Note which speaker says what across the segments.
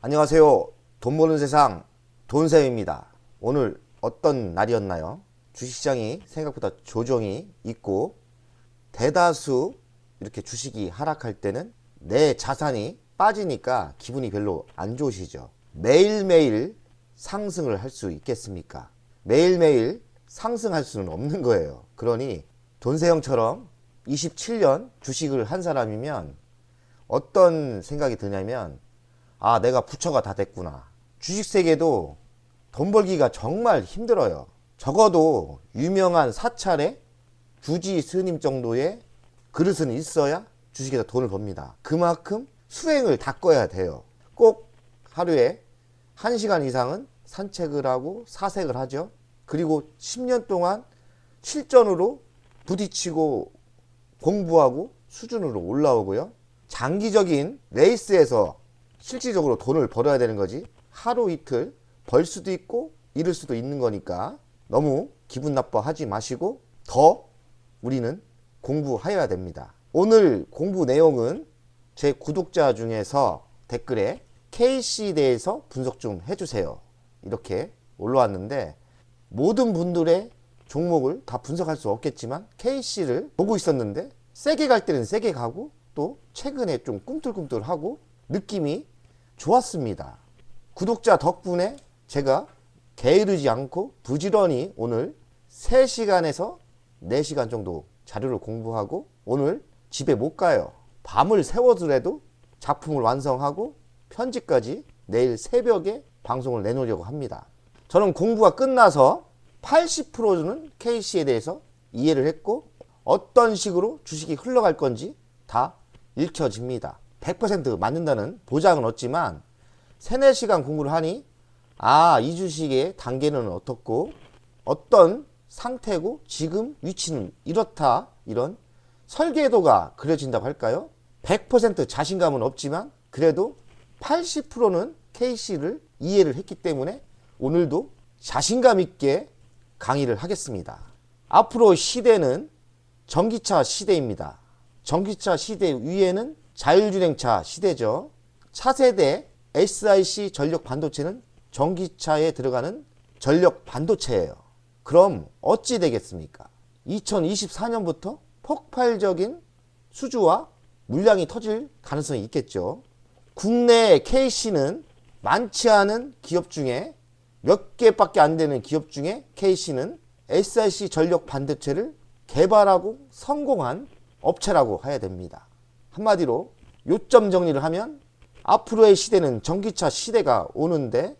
Speaker 1: 안녕하세요. 돈 버는 세상 돈쌤입니다. 오늘 어떤 날이었나요? 주식시장이 생각보다 조정이 있고 대다수 이렇게 주식이 하락할 때는 내 자산이 빠지니까 기분이 별로 안 좋으시죠. 매일매일 상승을 할 수 있겠습니까? 매일매일 상승할 수는 없는 거예요. 그러니 돈세형처럼 27년 주식을 한 사람이면 어떤 생각이 드냐면 내가 부처가 다 됐구나. 주식 세계도 돈 벌기가 정말 힘들어요. 적어도 유명한 사찰의 주지 스님 정도의 그릇은 있어야 주식에서 돈을 법니다. 그만큼 수행을 닦아야 돼요. 꼭 하루에 1시간 이상은 산책을 하고 사색을 하죠. 그리고 10년 동안 실전으로 부딪히고 공부하고 수준으로 올라오고요. 장기적인 레이스에서 실질적으로 돈을 벌어야 되는 거지 하루 이틀 벌 수도 있고 잃을 수도 있는 거니까 너무 기분 나빠하지 마시고 더 우리는 공부해야 됩니다. 오늘 공부 내용은 제 구독자 중에서 댓글에 KC에 대해서 분석 좀 해주세요 이렇게 올라왔는데, 모든 분들의 종목을 다 분석할 수 없겠지만 KC를 보고 있었는데 세게 갈 때는 세게 가고 또 최근에 좀 꿈틀꿈틀하고 느낌이 좋았습니다. 구독자 덕분에 제가 게으르지 않고 부지런히 오늘 3시간에서 4시간 정도 자료를 공부하고 오늘 집에 못 가요. 밤을 새워서라도 작품을 완성하고 편집까지 내일 새벽에 방송을 내놓으려고 합니다. 저는 공부가 끝나서 80%는 KC에 대해서 이해를 했고 어떤 식으로 주식이 흘러갈 건지 다 읽혀집니다. 100% 맞는다는 보장은 없지만 3, 4시간 공부를 하니 이 주식의 단계는 어떻고 어떤 상태고 지금 위치는 이렇다, 이런 설계도가 그려진다고 할까요? 100% 자신감은 없지만 그래도 80%는 KC를 이해를 했기 때문에 오늘도 자신감 있게 강의를 하겠습니다. 앞으로 시대는 전기차 시대입니다. 전기차 시대 위에는 자율주행차 시대죠. 차세대 SiC 전력 반도체는 전기차에 들어가는 전력 반도체예요. 그럼 어찌 되겠습니까? 2024년부터 폭발적인 수주와 물량이 터질 가능성이 있겠죠. 국내 KC는 많지 않은 기업 중에 몇 개밖에 안 되는 기업 중에 KC는 SiC 전력 반도체를 개발하고 성공한 업체라고 해야 됩니다. 한마디로 요점 정리를 하면 앞으로의 시대는 전기차 시대가 오는데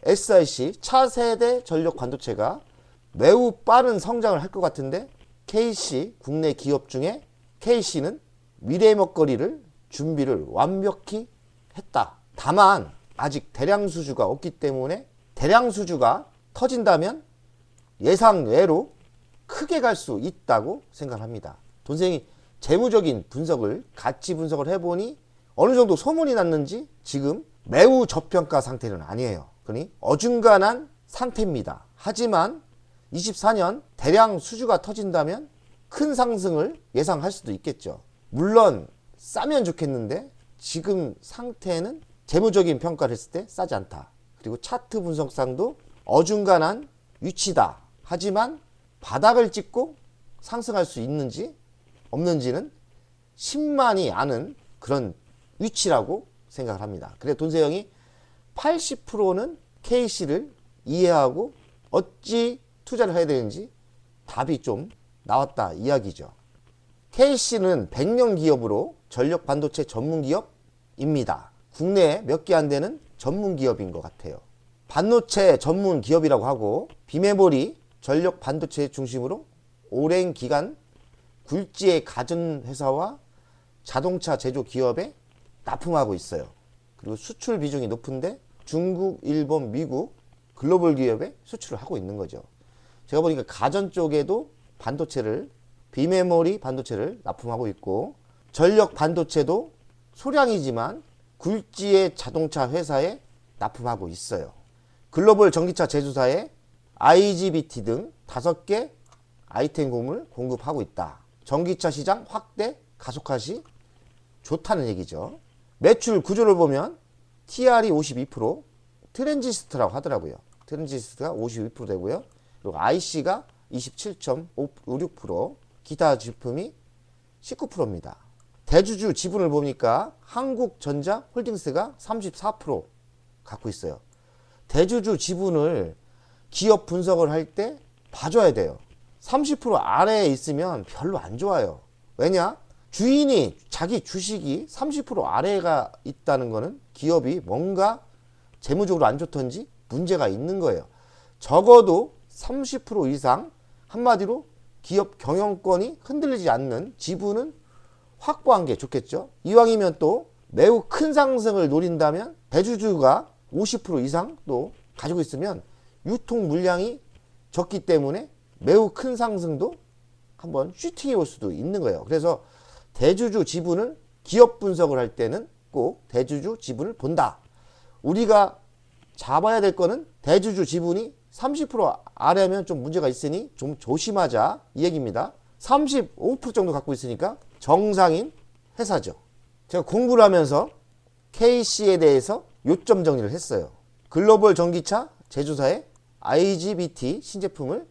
Speaker 1: SiC 차세대 전력 반도체가 매우 빠른 성장을 할 것 같은데 KC 국내 기업 중에 KC는 미래 먹거리를 준비를 완벽히 했다. 다만 아직 대량 수주가 없기 때문에 대량 수주가 터진다면 예상외로 크게 갈 수 있다고 생각합니다. 돈생이 재무적인 분석을 같이 분석을 해보니 어느 정도 소문이 났는지 지금 매우 저평가 상태는 아니에요. 그러니 어중간한 상태입니다. 하지만 24년 대량 수주가 터진다면 큰 상승을 예상할 수도 있겠죠. 물론 싸면 좋겠는데 지금 상태는 재무적인 평가를 했을 때 싸지 않다. 그리고 차트 분석상도 어중간한 위치다. 하지만 바닥을 찍고 상승할 수 있는지 없는지는 신만이 아는 그런 위치라고 생각을 합니다. 그래서 돈세형이 80%는 KC를 이해하고 어찌 투자를 해야 되는지 답이 좀 나왔다 이야기죠. KC는 100년 기업으로 전력 반도체 전문 기업입니다. 국내에 몇 개 안 되는 전문 기업인 것 같아요. 반도체 전문 기업이라고 하고 비메모리 전력 반도체 중심으로 오랜 기간 굴지의 가전회사와 자동차 제조 기업에 납품하고 있어요. 그리고 수출 비중이 높은데 중국, 일본, 미국 글로벌 기업에 수출을 하고 있는 거죠. 제가 보니까 가전 쪽에도 반도체를 비메모리 반도체를 납품하고 있고 전력 반도체도 소량이지만 굴지의 자동차 회사에 납품하고 있어요. 글로벌 전기차 제조사에 IGBT 등 5개 아이템군을 공급하고 있다. 전기차 시장 확대 가속화시 좋다는 얘기죠. 매출 구조를 보면 TR이 52%, 트랜지스트라고 하더라고요. 트랜지스트가 52% 되고요. 그리고 IC가 27.56%, 기타 제품이 19%입니다. 대주주 지분을 보니까 한국전자 홀딩스가 34% 갖고 있어요. 대주주 지분을 기업 분석을 할 때 봐줘야 돼요. 30% 아래에 있으면 별로 안 좋아요. 왜냐? 주인이 자기 주식이 30% 아래가 있다는 거는 기업이 뭔가 재무적으로 안 좋던지 문제가 있는 거예요. 적어도 30% 이상, 한마디로 기업 경영권이 흔들리지 않는 지분은 확보한 게 좋겠죠. 이왕이면 또 매우 큰 상승을 노린다면 대주주가 50% 이상 또 가지고 있으면 유통 물량이 적기 때문에 매우 큰 상승도 한번 슈팅이 올 수도 있는 거예요. 그래서 대주주 지분을 기업 분석을 할 때는 꼭 대주주 지분을 본다. 우리가 잡아야 될 거는 대주주 지분이 30% 아래면 좀 문제가 있으니 좀 조심하자 이 얘기입니다. 35% 정도 갖고 있으니까 정상인 회사죠. 제가 공부를 하면서 KC에 대해서 요점 정리를 했어요. 글로벌 전기차 제조사의 IGBT 신제품을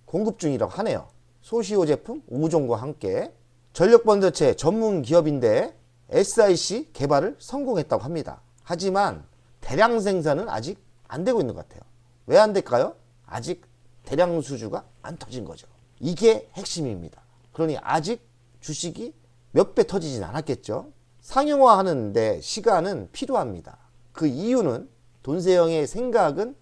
Speaker 1: 공급 중이라고 하네요. 소시오 제품 5종과 함께 전력반도체 전문 기업인데 SiC 개발을 성공했다고 합니다. 하지만 대량 생산은 아직 안 되고 있는 것 같아요. 왜 안 될까요? 아직 대량 수주가 안 터진 거죠. 이게 핵심입니다. 그러니 아직 주식이 몇 배 터지진 않았겠죠. 상용화하는데 시간은 필요합니다. 그 이유는 돈세영의 생각은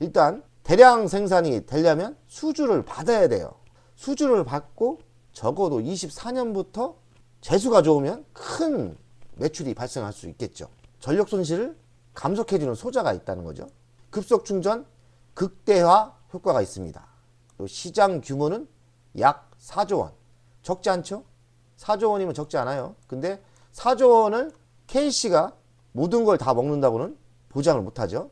Speaker 1: 일단 대량 생산이 되려면 수주를 받아야 돼요. 수주를 받고 적어도 24년부터 재수가 좋으면 큰 매출이 발생할 수 있겠죠. 전력 손실을 감속해주는 소자가 있다는 거죠. 급속 충전 극대화 효과가 있습니다. 시장 규모는 약 4조 원. 적지 않죠? 4조 원이면 적지 않아요. 근데 4조 원을 K씨가 모든 걸 다 먹는다고는 보장을 못하죠.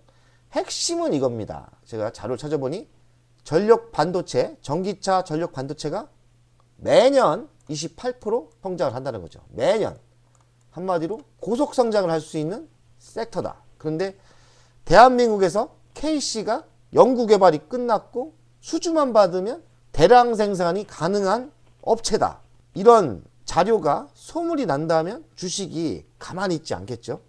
Speaker 1: 핵심은 이겁니다. 제가 자료를 찾아보니 전력 반도체, 전기차 전력 반도체가 매년 28% 성장을 한다는 거죠. 매년. 한마디로 고속 성장을 할 수 있는 섹터다. 그런데 대한민국에서 K씨가 연구개발이 끝났고 수주만 받으면 대량 생산이 가능한 업체다. 이런 자료가 소문이 난다면 주식이 가만히 있지 않겠죠.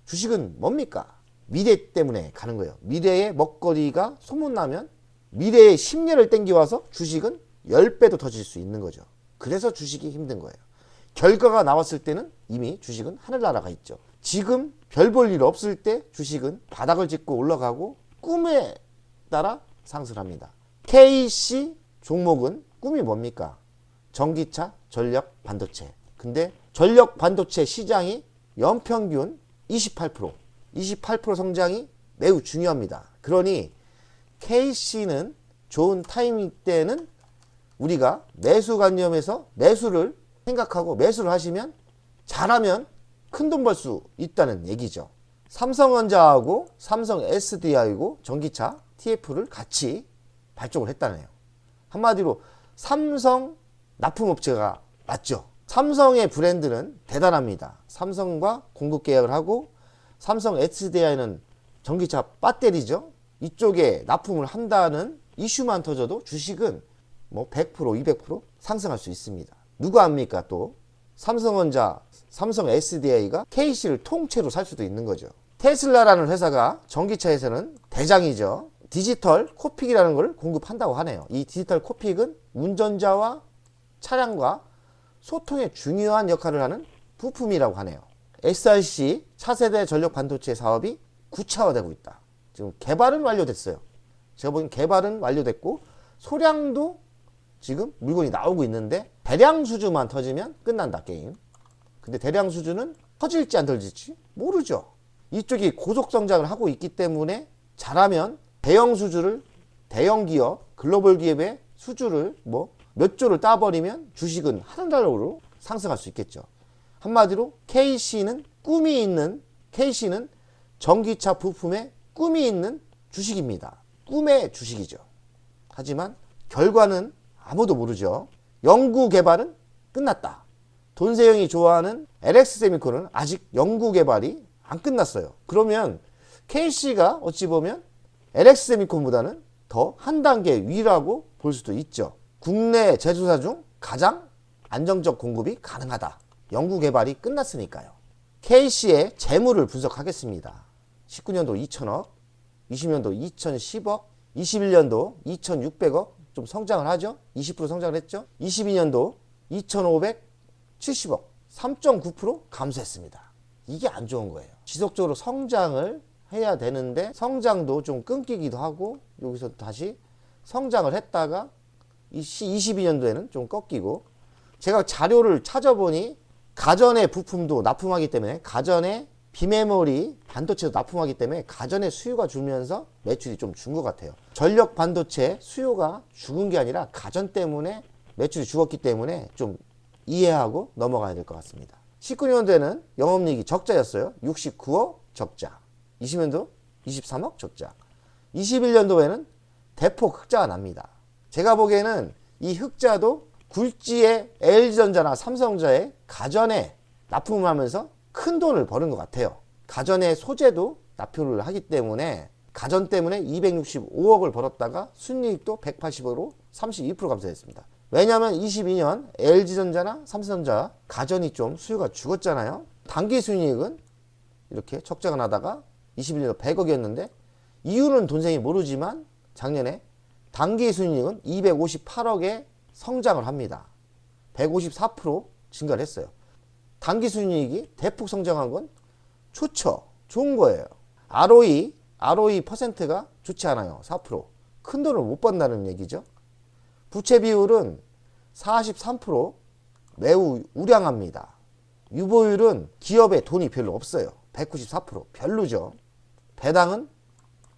Speaker 1: 주식은 뭡니까? 미래 때문에 가는 거예요. 미래의 먹거리가 소문나면 미래의 10년을 땡겨와서 주식은 10배도 터질 수 있는 거죠. 그래서 주식이 힘든 거예요. 결과가 나왔을 때는 이미 주식은 하늘나라가 있죠. 지금 별 볼 일 없을 때 주식은 바닥을 짚고 올라가고 꿈에 따라 상승합니다. KC 종목은 꿈이 뭡니까? 전기차, 전력, 반도체. 근데 전력 반도체 시장이 연평균 28% 성장이 매우 중요합니다. 그러니 KC는 좋은 타이밍 때는 우리가 매수관념에서 매수를 생각하고 매수를 하시면 잘하면 큰 돈 벌 수 있다는 얘기죠. 삼성전자하고 삼성 SDI하고 전기차 TF를 같이 발족을 했다네요. 한마디로 삼성 납품업체가 맞죠. 삼성의 브랜드는 대단합니다. 삼성과 공급 계약을 하고 삼성 SDI는 전기차 배터리죠. 이쪽에 납품을 한다는 이슈만 터져도 주식은 뭐 100%, 200% 상승할 수 있습니다. 누가 합니까? 또 삼성전자, 삼성 SDI가 KC를 통째로 살 수도 있는 거죠. 테슬라라는 회사가 전기차에서는 대장이죠. 디지털 코픽이라는 걸 공급한다고 하네요. 이 디지털 코픽은 운전자와 차량과 소통에 중요한 역할을 하는 부품이라고 하네요. SiC 차세대 전력 반도체 사업이 구체화되고 있다. 지금 개발은 완료됐어요. 제가 보기엔 개발은 완료됐고 소량도 지금 물건이 나오고 있는데 대량 수주만 터지면 끝난다 게임. 근데 대량 수주는 터질지 안 터질지 모르죠. 이쪽이 고속 성장을 하고 있기 때문에 잘하면 대형 수주를 대형 기업, 글로벌 기업의 수주를 뭐 몇 조를 따버리면 주식은 하늘나라로 상승할 수 있겠죠. 한마디로 KC는 꿈이 있는, KC는 전기차 부품에 꿈이 있는 주식입니다. 꿈의 주식이죠. 하지만 결과는 아무도 모르죠. 연구 개발은 끝났다. 돈세영이 좋아하는 LX세미콘은 아직 연구 개발이 안 끝났어요. 그러면 KC가 어찌 보면 LX세미콘보다는 더 한 단계 위라고 볼 수도 있죠. 국내 제조사 중 가장 안정적 공급이 가능하다. 연구개발이 끝났으니까요. KC의 재물을 분석하겠습니다. 19년도 2천억, 20년도 2,010억, 21년도 2,600억 좀 성장을 하죠. 20% 성장을 했죠. 22년도 2,570억, 3.9% 감소했습니다. 이게 안 좋은 거예요. 지속적으로 성장을 해야 되는데 성장도 좀 끊기기도 하고 여기서 다시 성장을 했다가 22년도에는 좀 꺾이고, 제가 자료를 찾아보니 가전의 부품도 납품하기 때문에, 가전의 비메모리 반도체도 납품하기 때문에 가전의 수요가 줄면서 매출이 좀 준 것 같아요. 전력 반도체 수요가 죽은 게 아니라 가전 때문에 매출이 죽었기 때문에 좀 이해하고 넘어가야 될 것 같습니다. 19년도에는 영업이익이 적자였어요. 69억 적자. 20년도 23억 적자. 21년도에는 대폭 흑자가 납니다. 제가 보기에는 이 흑자도 굴지의 LG전자나 삼성전자의 가전에 납품을 하면서 큰 돈을 버는 것 같아요. 가전의 소재도 납품을 하기 때문에 가전 때문에 265억을 벌었다가 순이익도 180억으로 32% 감소했습니다. 왜냐하면 22년 LG전자나 삼성전자 가전이 좀 수요가 죽었잖아요. 단기 순이익은 이렇게 적자가 나다가 21년도 100억이었는데 이유는 돈생이 모르지만 작년에 단기 순이익은 258억에 성장을 합니다. 154% 증가를 했어요. 단기 순이익이 대폭 성장한 건 좋죠. 좋은 거예요. ROE 퍼센트가 좋지 않아요. 4%. 큰 돈을 못 번다는 얘기죠. 부채 비율은 43%, 매우 우량합니다. 유보율은 기업에 돈이 별로 없어요. 194%, 별로죠. 배당은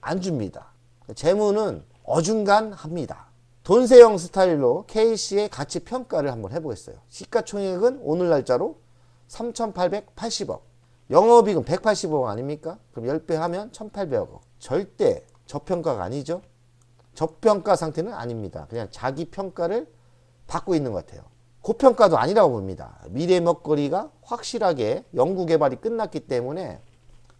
Speaker 1: 안 줍니다. 재무는 어중간합니다. 돈세형 스타일로 KC의 가치 평가를 한번 해보겠어요. 시가총액은 오늘 날짜로 3,880억. 영업이익은 180억 아닙니까? 그럼 10배 하면 1,800억. 절대 저평가가 아니죠. 저평가 상태는 아닙니다. 그냥 자기 평가를 받고 있는 것 같아요. 고평가도 아니라고 봅니다. 미래 먹거리가 확실하게 연구개발이 끝났기 때문에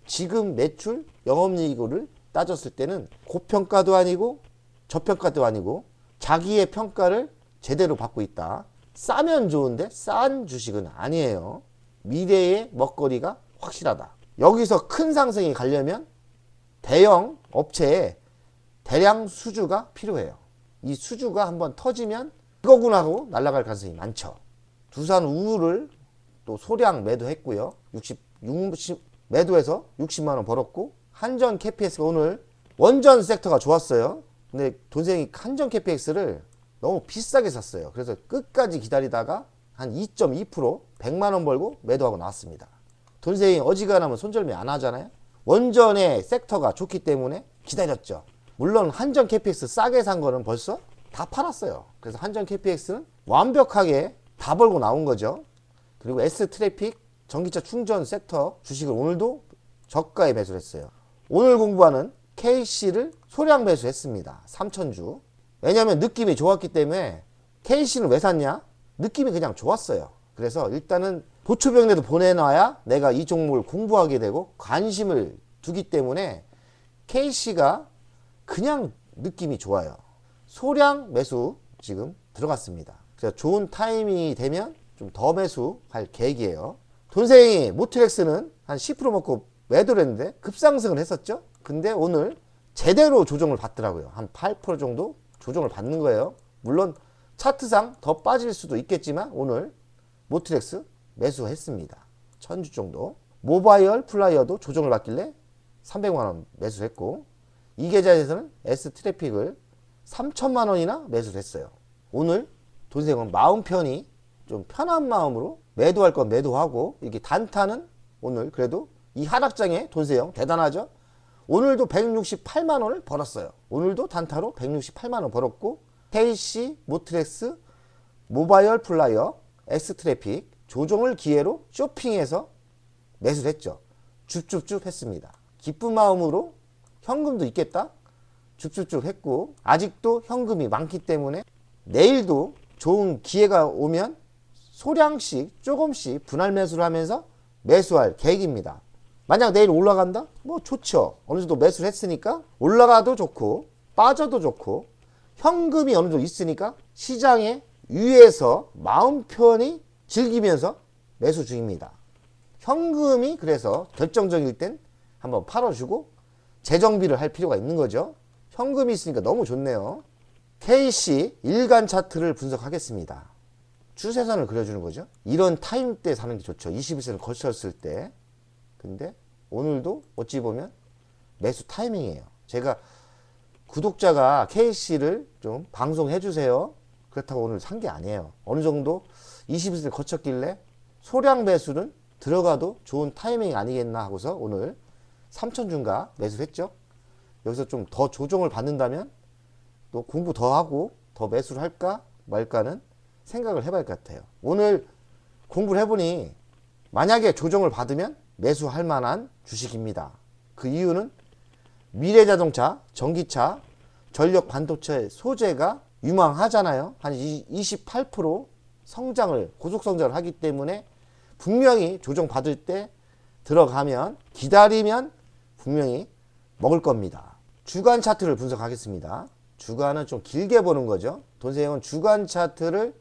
Speaker 1: 지금 매출, 영업이익을 따졌을 때는 고평가도 아니고 저평가도 아니고 자기의 평가를 제대로 받고 있다. 싸면 좋은데 싼 주식은 아니에요. 미래의 먹거리가 확실하다. 여기서 큰 상승이 가려면 대형 업체에 대량 수주가 필요해요. 이 수주가 한번 터지면 이거구나 하고 날아갈 가능성이 많죠. 두산 우우를 또 소량 매도했고요. 60 매도해서 60만원 벌었고, 한전 KPX가 오늘 원전 섹터가 좋았어요. 근데 돈생이 한전 KPX를 너무 비싸게 샀어요. 그래서 끝까지 기다리다가 한 2.2% 100만원 벌고 매도하고 나왔습니다. 돈생이 어지간하면 손절매 안 하잖아요. 원전의 섹터가 좋기 때문에 기다렸죠. 물론 한전 KPX 싸게 산 거는 벌써 다 팔았어요. 그래서 한전 KPX는 완벽하게 다 벌고 나온 거죠. 그리고 S트래픽 전기차 충전 섹터 주식을 오늘도 저가에 매수를 했어요. 오늘 공부하는 KC를 소량 매수했습니다. 3,000주. 왜냐하면 느낌이 좋았기 때문에. KC는 왜 샀냐? 느낌이 그냥 좋았어요. 그래서 일단은 보초병내도 보내놔야 내가 이 종목을 공부하게 되고 관심을 두기 때문에 KC가 그냥 느낌이 좋아요. 소량 매수 지금 들어갔습니다. 그래서 좋은 타이밍이 되면 좀 더 매수할 계획이에요. 돈생이 모트렉스는 한 10% 먹고 매도를 했는데 급상승을 했었죠. 근데 오늘 제대로 조정을 받더라고요. 한 8% 정도 조정을 받는 거예요. 물론 차트상 더 빠질 수도 있겠지만 오늘 모트렉스 매수했습니다. 1,000주 정도. 모바이얼 플라이어도 조정을 받길래 300만원 매수했고, 이 계좌에서는 S트래픽을 3,000만원이나 매수를 했어요. 오늘 돈생은 마음 편히 좀 편한 마음으로 매도할 건 매도하고, 이렇게 단타는 오늘 그래도 이 하락장에 돈세형 대단하죠. 오늘도 168만원을 벌었어요. 오늘도 단타로 168만원 벌었고, KC, 모트렉스, 모바이얼 플라이어, S트래픽 조정을 기회로 쇼핑해서 매수를 했죠. 줍줍줍 했습니다. 기쁜 마음으로 현금도 있겠다 줍줍줍 했고, 아직도 현금이 많기 때문에 내일도 좋은 기회가 오면 소량씩 조금씩 분할 매수를 하면서 매수할 계획입니다. 만약 내일 올라간다? 뭐 좋죠. 어느 정도 매수를 했으니까 올라가도 좋고 빠져도 좋고 현금이 어느 정도 있으니까 시장에 위에서 마음 편히 즐기면서 매수 중입니다. 현금이 그래서 결정적일 땐 한번 팔아주고 재정비를 할 필요가 있는 거죠. 현금이 있으니까 너무 좋네요. KC 일간 차트를 분석하겠습니다. 추세선을 그려주는 거죠. 이런 타임 때 사는 게 좋죠. 21선을 거쳤을 때. 근데 오늘도 어찌 보면 매수 타이밍이에요. 제가 구독자가 KC를 좀 방송해 주세요. 그렇다고 오늘 산 게 아니에요. 어느 정도 21선을 거쳤길래 소량 매수는 들어가도 좋은 타이밍이 아니겠나 하고서 오늘 3,000주인가 매수를 했죠. 여기서 좀 더 조정을 받는다면 또 공부 더 하고 더 매수를 할까 말까는 생각을 해봐야 할 것 같아요. 오늘 공부를 해보니 만약에 조정을 받으면 매수할 만한 주식입니다. 그 이유는 미래자동차, 전기차, 전력 반도체 소재가 유망하잖아요. 한 28% 성장을 고속 성장을 하기 때문에 분명히 조정 받을 때 들어가면 기다리면 분명히 먹을 겁니다. 주간 차트를 분석하겠습니다. 주간은 좀 길게 보는 거죠. 돈세형은 주간 차트를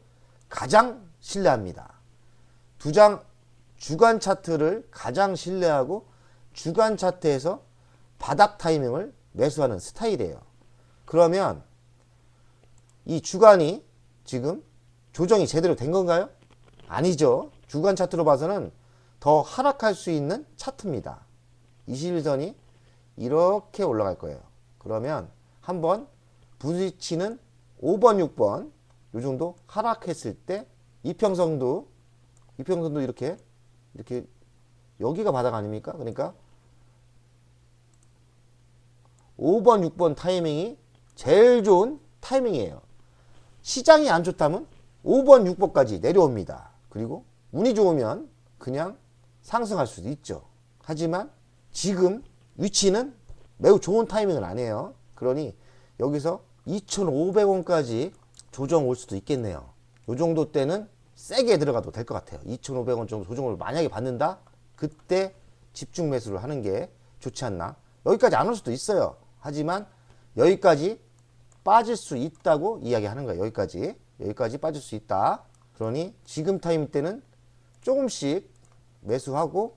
Speaker 1: 가장 신뢰합니다. 주간 차트를 가장 신뢰하고 주간 차트에서 바닥 타이밍을 매수하는 스타일이에요. 그러면 이 주간이 지금 조정이 제대로 된 건가요? 아니죠. 주간 차트로 봐서는 더 하락할 수 있는 차트입니다. 21선이 이렇게 올라갈 거예요. 그러면 한번 부딪히는 5번, 6번 요 정도 하락했을 때 이평선도 이렇게 여기가 바닥 아닙니까? 그러니까 5번, 6번 타이밍이 제일 좋은 타이밍이에요. 시장이 안 좋다면 5번, 6번까지 내려옵니다. 그리고 운이 좋으면 그냥 상승할 수도 있죠. 하지만 지금 위치는 매우 좋은 타이밍은 아니에요. 그러니 여기서 2,500원까지 조정 올 수도 있겠네요. 이 정도 때는 세게 들어가도 될 것 같아요. 2,500원 정도 조정을 만약에 받는다? 그때 집중 매수를 하는 게 좋지 않나. 여기까지 안 올 수도 있어요. 하지만 여기까지 빠질 수 있다고 이야기하는 거예요. 여기까지 빠질 수 있다. 그러니 지금 타임 때는 조금씩 매수하고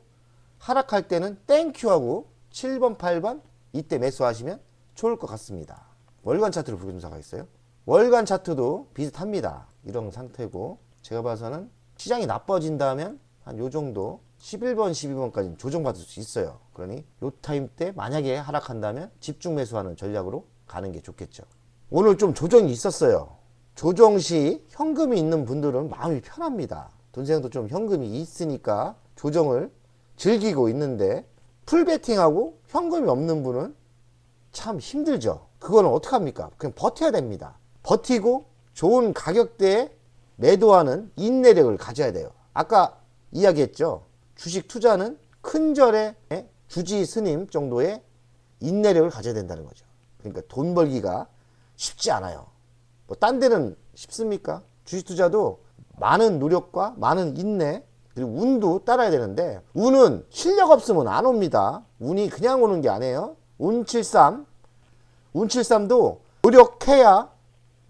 Speaker 1: 하락할 때는 땡큐하고 7번, 8번 이때 매수하시면 좋을 것 같습니다. 월간 차트를 분석하겠어요. 월간 차트도 비슷합니다. 이런 상태고 제가 봐서는 시장이 나빠진다면 한 요 정도 11번, 12번까지 조정받을 수 있어요. 그러니 요 타임 때 만약에 하락한다면 집중 매수하는 전략으로 가는 게 좋겠죠. 오늘 좀 조정이 있었어요. 조정 시 현금이 있는 분들은 마음이 편합니다. 돈세형도 좀 현금이 있으니까 조정을 즐기고 있는데 풀베팅하고 현금이 없는 분은 참 힘들죠. 그거는 어떡합니까? 그냥 버텨야 됩니다. 버티고 좋은 가격대에 매도하는 인내력을 가져야 돼요. 아까 이야기했죠. 주식 투자는 큰 절의 주지 스님 정도의 인내력을 가져야 된다는 거죠. 그러니까 돈 벌기가 쉽지 않아요. 뭐 딴 데는 쉽습니까? 주식 투자도 많은 노력과 많은 인내 그리고 운도 따라야 되는데 운은 실력 없으면 안 옵니다. 운이 그냥 오는 게 아니에요. 운73도 노력해야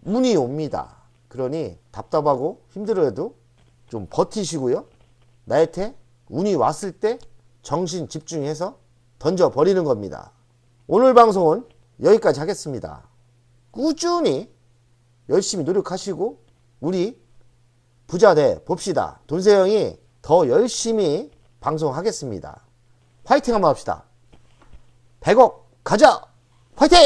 Speaker 1: 운이 옵니다. 그러니 답답하고 힘들어도 좀 버티시고요. 나한테 운이 왔을 때 정신 집중해서 던져버리는 겁니다. 오늘 방송은 여기까지 하겠습니다. 꾸준히 열심히 노력하시고 우리 부자 돼 봅시다. 돈세형이 더 열심히 방송하겠습니다. 화이팅 한번 합시다. 100억 가자! 화이팅!